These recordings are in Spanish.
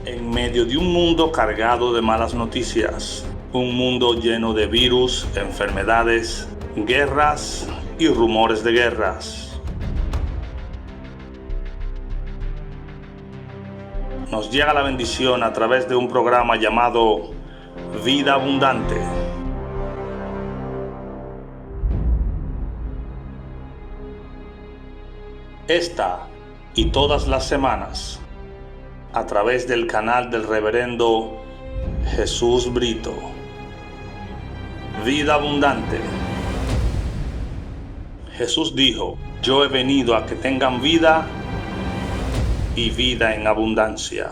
En medio de un mundo cargado de malas noticias, un mundo lleno de virus, enfermedades, guerras y rumores de guerras, nos llega la bendición a través de un programa llamado Vida Abundante. Esta y todas las semanas, a través del canal del reverendo Jesús Brito. Vida abundante. Jesús dijo: yo he venido a que tengan vida y vida en abundancia.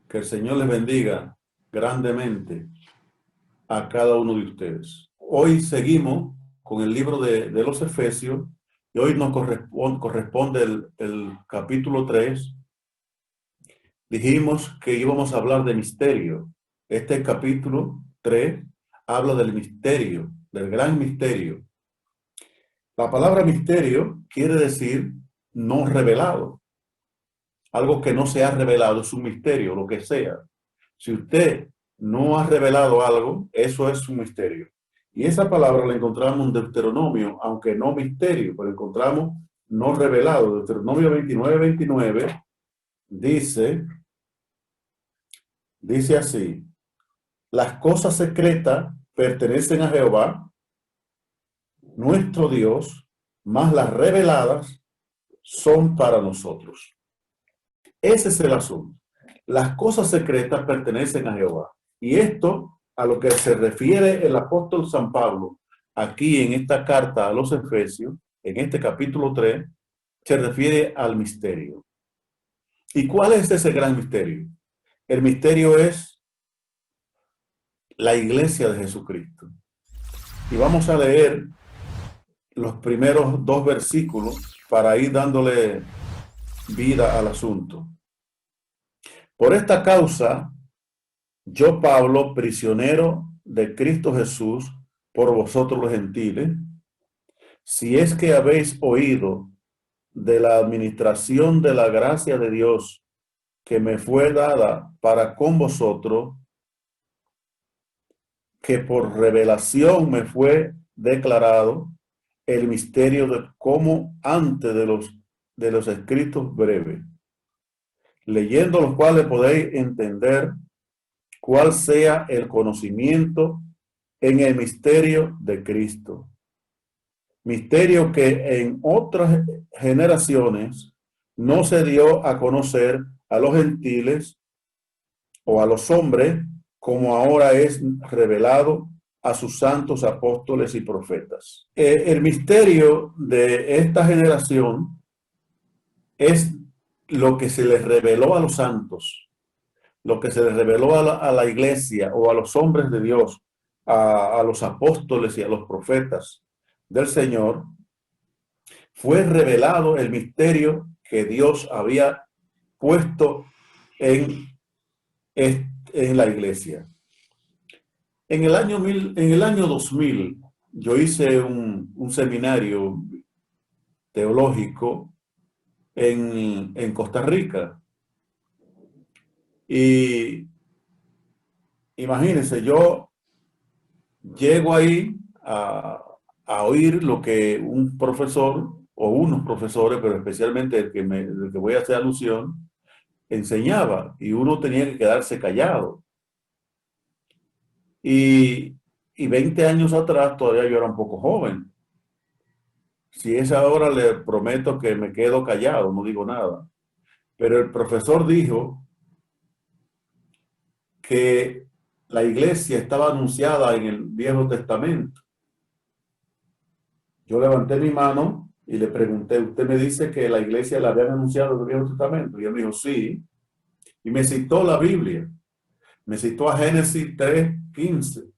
Que el Señor les bendiga grandemente a cada uno de ustedes. Hoy seguimos con el libro de los Efesios y hoy nos corresponde el capítulo 3. Dijimos que íbamos a hablar de misterio. Este capítulo 3 habla del misterio, del gran misterio. La palabra misterio quiere decir no revelado. Algo que no se ha revelado es un misterio, lo que sea. Si usted no ha revelado algo, eso es un misterio. Y esa palabra la encontramos en Deuteronomio, aunque no misterio, pero encontramos no revelado. Deuteronomio 29:29 dice así: las cosas secretas pertenecen a Jehová, nuestro Dios, mas las reveladas son para nosotros. Ese es el asunto. Las cosas secretas pertenecen a Jehová. Y esto a lo que se refiere el apóstol San Pablo aquí en esta carta a los Efesios, en este capítulo 3, se refiere al misterio. ¿Y cuál es ese gran misterio? El misterio es la iglesia de Jesucristo. Y vamos a leer los primeros 2 versículos para ir dándole vida al asunto. Por esta causa, yo, Pablo, prisionero de Cristo Jesús, por vosotros los gentiles, si es que habéis oído de la administración de la gracia de Dios que me fue dada para con vosotros, que por revelación me fue declarado el misterio de cómo antes de los escritos breves, leyendo los cuales podéis entender cuál sea el conocimiento en el misterio de Cristo. Misterio que en otras generaciones no se dio a conocer a los gentiles o a los hombres, como ahora es revelado a sus santos apóstoles y profetas. El misterio de esta generación es lo que se les reveló a los santos, lo que se les reveló a la iglesia o a los hombres de Dios, a los apóstoles y a los profetas del Señor. Fue revelado el misterio que Dios había puesto en la iglesia. En el año 2000, yo hice un seminario teológico en Costa Rica. Y imagínense, yo llego ahí a oír lo que un profesor o unos profesores, pero especialmente el que voy a hacer alusión, enseñaba, y uno tenía que quedarse callado. Y 20 años atrás todavía yo era un poco joven. Si es ahora, le prometo que me quedo callado, no digo nada. Pero el profesor dijo que la iglesia estaba anunciada en el Viejo Testamento. Yo levanté mi mano y le pregunté: ¿usted me dice que la iglesia la habían anunciado en el Viejo Testamento? Y él me dijo: sí. Y me citó la Biblia. Me citó a Génesis 3:15.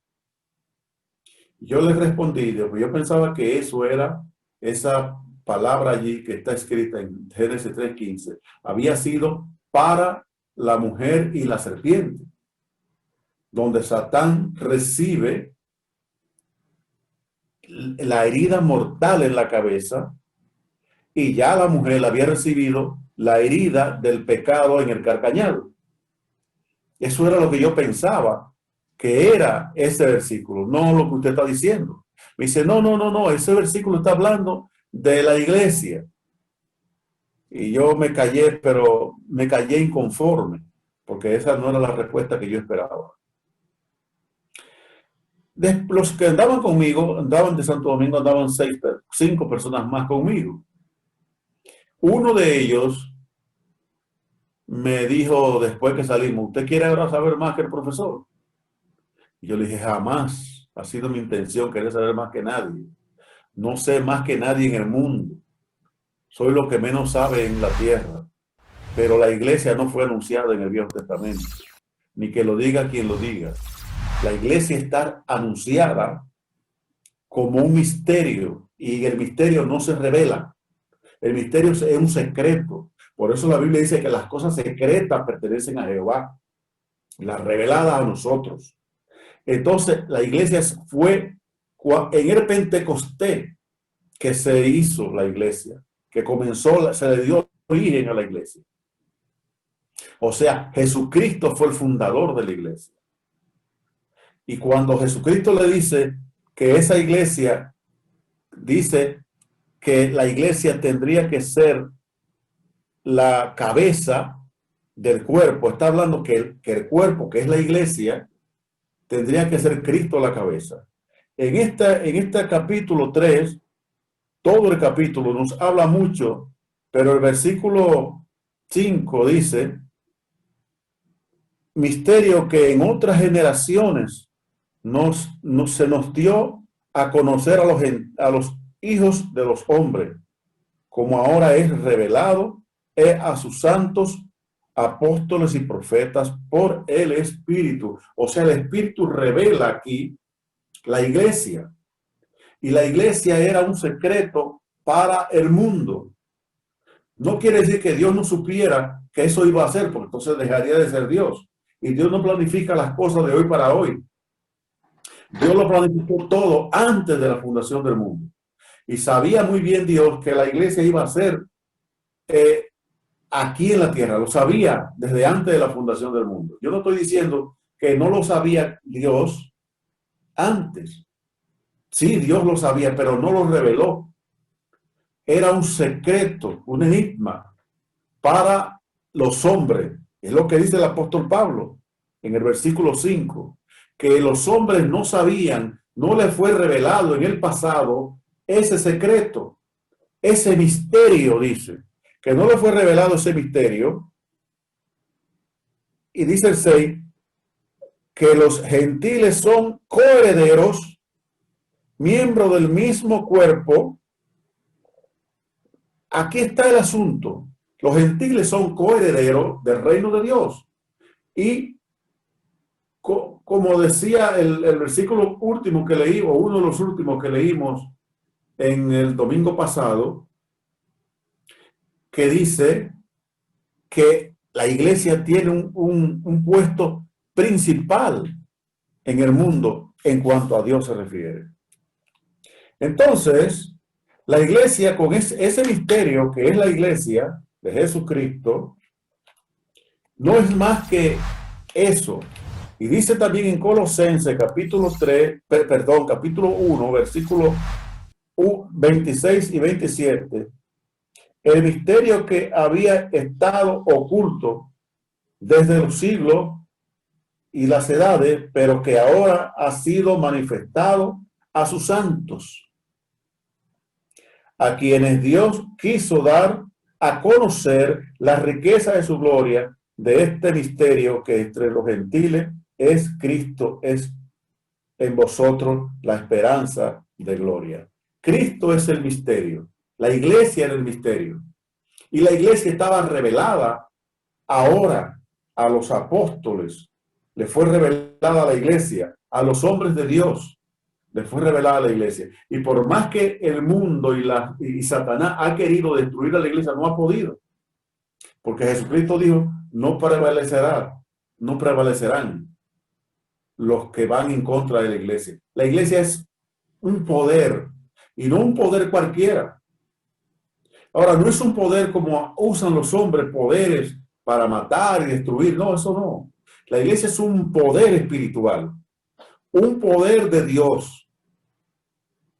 Yo le respondí, porque yo pensaba que eso era, esa palabra allí que está escrita en Génesis 3:15, había sido para la mujer y la serpiente, donde Satán recibe la herida mortal en la cabeza y ya la mujer había recibido la herida del pecado en el carcañal. Eso era lo que yo pensaba que era ese versículo, no lo que usted está diciendo. Me dice, no, ese versículo está hablando de la iglesia. Y yo me callé, pero me callé inconforme, porque esa no era la respuesta que yo esperaba. Los que andaban conmigo, andaban de Santo Domingo, andaban 5 personas más conmigo. Uno de ellos me dijo después que salimos, ¿usted quiere ahora saber más que el profesor? Y yo le dije, jamás ha sido mi intención querer saber más que nadie. No sé más que nadie en el mundo. Soy lo que menos sabe en la tierra. Pero la iglesia no fue anunciada en el Viejo Testamento. Ni que lo diga quien lo diga. La iglesia está anunciada como un misterio. Y el misterio no se revela. El misterio es un secreto. Por eso la Biblia dice que las cosas secretas pertenecen a Jehová. Las reveladas a nosotros. Entonces, la iglesia fue en el Pentecostés que se hizo la iglesia, que comenzó, se le dio origen a la iglesia. O sea, Jesucristo fue el fundador de la iglesia. Y cuando Jesucristo le dice que esa iglesia, dice que la iglesia tendría que ser la cabeza del cuerpo, está hablando que el cuerpo, que es la iglesia, tendría que ser Cristo la cabeza. En este capítulo 3, todo el capítulo nos habla mucho, pero el versículo 5 dice, misterio que en otras generaciones se nos dio a conocer a los hijos de los hombres, como ahora es revelado a sus santos apóstoles y profetas por el Espíritu. O sea, el Espíritu revela aquí la iglesia. Y la iglesia era un secreto para el mundo. No quiere decir que Dios no supiera que eso iba a hacer, porque entonces dejaría de ser Dios. Y Dios no planifica las cosas de hoy para hoy. Dios lo planificó todo antes de la fundación del mundo. Y sabía muy bien Dios que la iglesia iba a ser aquí en la tierra. Lo sabía desde antes de la fundación del mundo. Yo no estoy diciendo que no lo sabía Dios antes. Sí, Dios lo sabía, pero no lo reveló. Era un secreto, un enigma para los hombres. Es lo que dice el apóstol Pablo en el versículo 5, que los hombres no sabían, no les fue revelado en el pasado ese secreto, ese misterio, dice, que no le fue revelado ese misterio. Y dice el 6, que los gentiles son coherederos, miembros del mismo cuerpo. Aquí está el asunto. Los gentiles son coherederos del reino de Dios. Y como decía el versículo último que leí, o uno de los últimos que leímos en el domingo pasado, que dice que la iglesia tiene un puesto principal en el mundo en cuanto a Dios se refiere. Entonces, la iglesia, con ese misterio que es la iglesia de Jesucristo, no es más que eso. Y dice también en Colosenses capítulo 1, versículos 26 y 27, el misterio que había estado oculto desde los siglos y las edades, pero que ahora ha sido manifestado a sus santos, a quienes Dios quiso dar a conocer la riqueza de su gloria, de este misterio que entre los gentiles es Cristo, es en vosotros la esperanza de gloria. Cristo es el misterio, la iglesia era el misterio, y la iglesia estaba revelada ahora a los apóstoles, le fue revelada a la iglesia, a los hombres de Dios, le fue revelada a la iglesia. Y por más que el mundo y Satanás ha querido destruir a la iglesia, no ha podido. Porque Jesucristo dijo, no prevalecerán los que van en contra de la iglesia. La iglesia es un poder, y no un poder cualquiera. Ahora, no es un poder como usan los hombres, poderes para matar y destruir. No, eso no. La iglesia es un poder espiritual, un poder de Dios.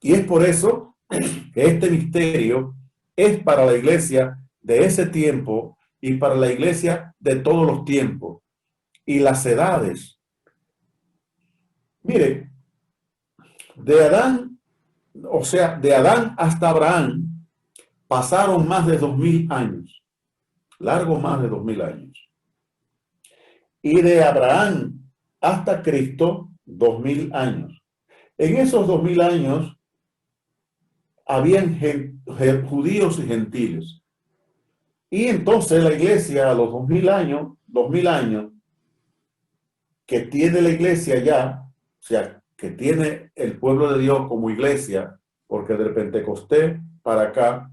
Y es por eso que este misterio es para la iglesia de ese tiempo y para la iglesia de todos los tiempos y las edades. Mire, de Adán, o sea, de Adán hasta Abraham pasaron más de 2000 años, largo más de 2000 años. Y de Abraham hasta Cristo, 2000 años. En esos 2000 años habían judíos y gentiles. Y entonces la iglesia a los 2000 años que tiene la iglesia ya, o sea, que tiene el pueblo de Dios como iglesia, porque del Pentecostés para acá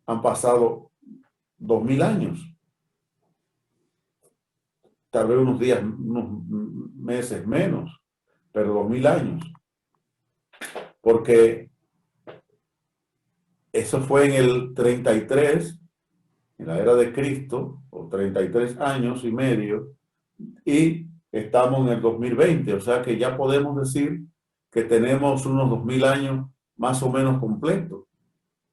han pasado 2000 años. Tal vez unos días, unos meses menos, pero 2000 años. Porque eso fue en el 33, en la era de Cristo, o 33 años y medio, y estamos en el 2020, o sea que ya podemos decir que tenemos unos 2000 años más o menos completos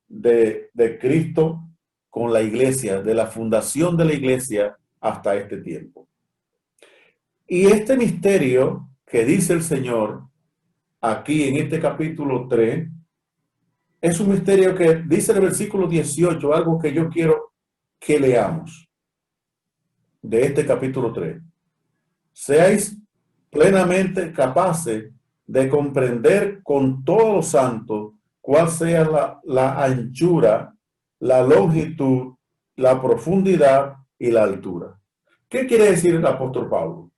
de Cristo con la iglesia, de la fundación de la iglesia hasta este tiempo. Y este misterio que dice el Señor aquí en este capítulo 3, es un misterio que dice en el versículo 18, algo que yo quiero que leamos de este capítulo 3. Seáis plenamente capaces de comprender con todos los santos cuál sea la anchura, la longitud, la profundidad y la altura. ¿Qué quiere decir el apóstol Pablo?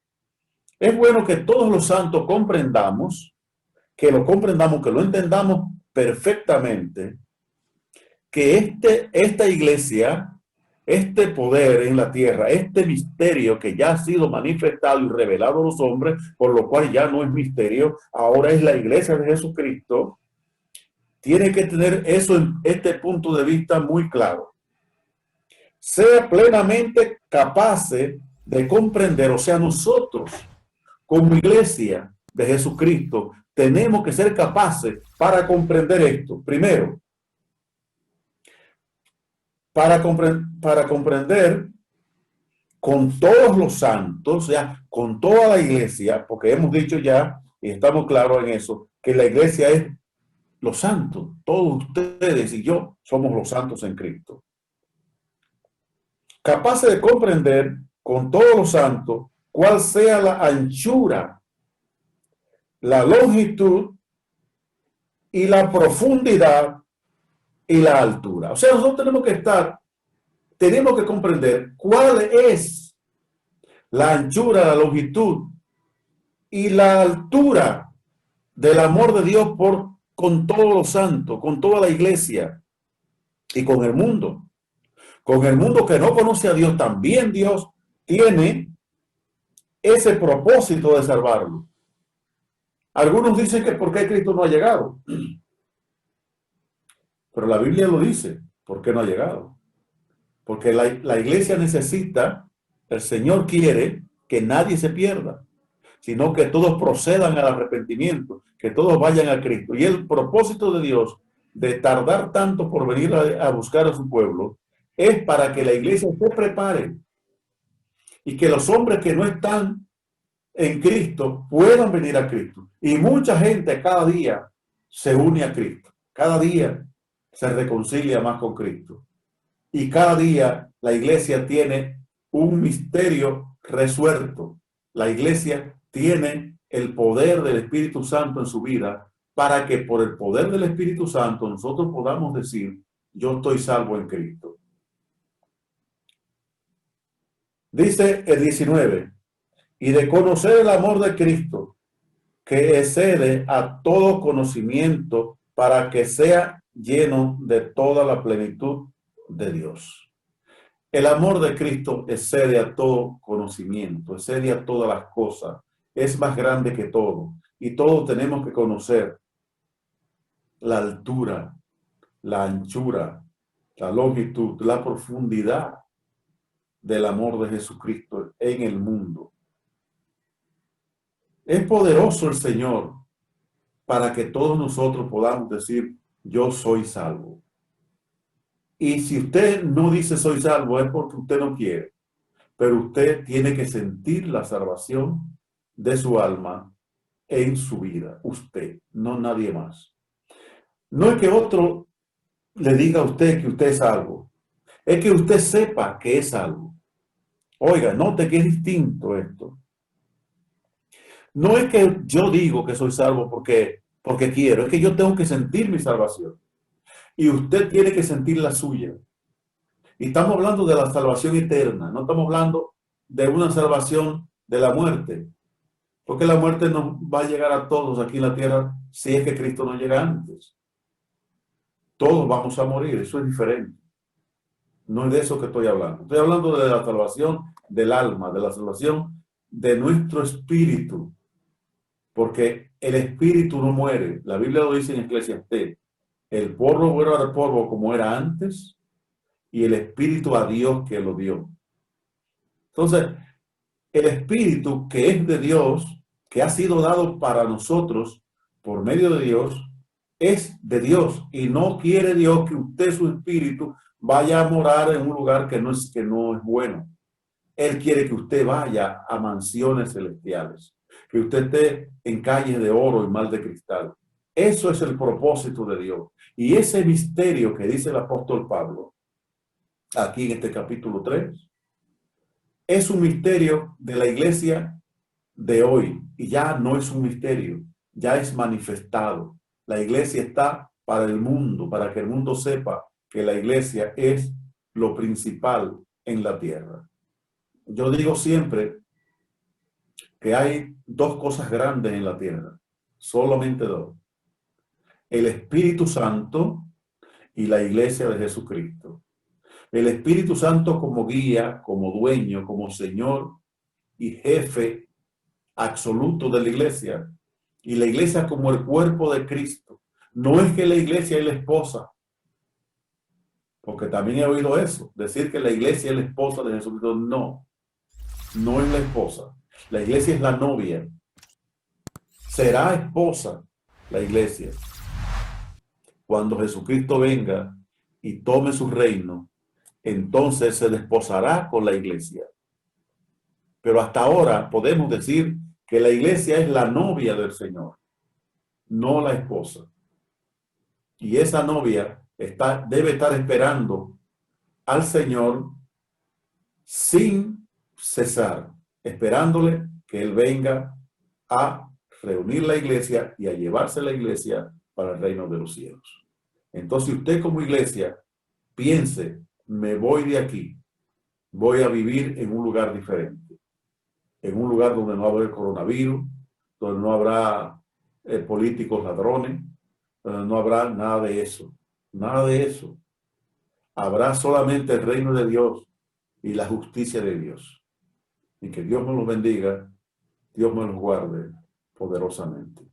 Es bueno que todos los santos comprendamos, que lo entendamos perfectamente, que esta iglesia, este poder en la tierra, este misterio que ya ha sido manifestado y revelado a los hombres, por lo cual ya no es misterio, ahora es la iglesia de Jesucristo, tiene que tener eso en este punto de vista muy claro. Sea plenamente capaces de comprender, o sea, nosotros como iglesia de Jesucristo tenemos que ser capaces para comprender esto. Primero, para comprender con todos los santos, o sea, con toda la iglesia, porque hemos dicho ya, y estamos claros en eso, que la iglesia es los santos. Todos ustedes y yo somos los santos en Cristo. Capaces de comprender con todos los santos cuál sea la anchura, la longitud y la profundidad y la altura. O sea, nosotros tenemos que comprender cuál es la anchura, la longitud y la altura del amor de Dios con todos los santos, con toda la iglesia y con el mundo. Con el mundo que no conoce a Dios, también Dios tiene ese propósito de salvarlo. Algunos dicen que por qué Cristo no ha llegado. Pero la Biblia lo dice, ¿por qué no ha llegado? Porque la iglesia necesita, el Señor quiere que nadie se pierda, sino que todos procedan al arrepentimiento, que todos vayan a Cristo. Y el propósito de Dios de tardar tanto por venir a buscar a su pueblo es para que la iglesia se prepare y que los hombres que no están en Cristo puedan venir a Cristo. Y mucha gente cada día se une a Cristo, cada día se reconcilia más con Cristo. Y cada día la iglesia tiene un misterio resuelto. La iglesia tiene el poder del Espíritu Santo en su vida para que por el poder del Espíritu Santo nosotros podamos decir, yo estoy salvo en Cristo. Dice el 19, y de conocer el amor de Cristo, que excede a todo conocimiento, para que sea lleno de toda la plenitud de Dios. El amor de Cristo excede a todo conocimiento, excede a todas las cosas, es más grande que todo, y todos tenemos que conocer la altura, la anchura, la longitud, la profundidad del amor de Jesucristo en el mundo. Es poderoso el Señor para que todos nosotros podamos decir, yo soy salvo. Y si usted no dice soy salvo es porque usted no quiere, pero usted tiene que sentir la salvación de su alma en su vida, usted, no nadie más. No es que otro le diga a usted que usted es salvo, es que usted sepa que es salvo. Oiga, note que es distinto esto. No es que yo digo que soy salvo porque quiero, es que yo tengo que sentir mi salvación. Y usted tiene que sentir la suya. Y estamos hablando de la salvación eterna, no estamos hablando de una salvación de la muerte. Porque la muerte nos va a llegar a todos aquí en la tierra si es que Cristo no llega antes. Todos vamos a morir, eso es diferente. No es de eso que estoy hablando. Estoy hablando de la salvación del alma, de la salvación de nuestro espíritu. Porque el espíritu no muere. La Biblia lo dice en Eclesiastés. El polvo vuelve al polvo como era antes y el espíritu a Dios que lo dio. Entonces, el espíritu que es de Dios, que ha sido dado para nosotros por medio de Dios, es de Dios y no quiere Dios que usted, su espíritu, vaya a morar en un lugar que no es bueno. Él quiere que usted vaya a mansiones celestiales, que usted esté en calles de oro y mal de cristal. Eso es el propósito de Dios. Y ese misterio que dice el apóstol Pablo, aquí en este capítulo 3, es un misterio de la iglesia de hoy. Y ya no es un misterio, ya es manifestado. La iglesia está para el mundo, para que el mundo sepa que la iglesia es lo principal en la tierra. Yo digo siempre que hay dos cosas grandes en la tierra, solamente dos. El Espíritu Santo y la iglesia de Jesucristo. El Espíritu Santo como guía, como dueño, como Señor y jefe absoluto de la iglesia. Y la iglesia como el cuerpo de Cristo. No es que la iglesia es la esposa, porque también he oído eso, decir que la iglesia es la esposa de Jesucristo. No, no es la esposa. La iglesia es la novia. Será esposa la iglesia cuando Jesucristo venga y tome su reino. Entonces se desposará con la iglesia. Pero hasta ahora podemos decir que la iglesia es la novia del Señor, no la esposa. Y esa novia debe estar esperando al Señor sin cesar, esperándole que Él venga a reunir la iglesia y a llevarse la iglesia para el reino de los cielos. Entonces usted como iglesia piense, me voy de aquí, voy a vivir en un lugar diferente, en un lugar donde no habrá coronavirus, donde no habrá políticos ladrones, donde no habrá nada de eso, nada de eso. Habrá solamente el reino de Dios y la justicia de Dios. Y que Dios me los bendiga, Dios me los guarde poderosamente.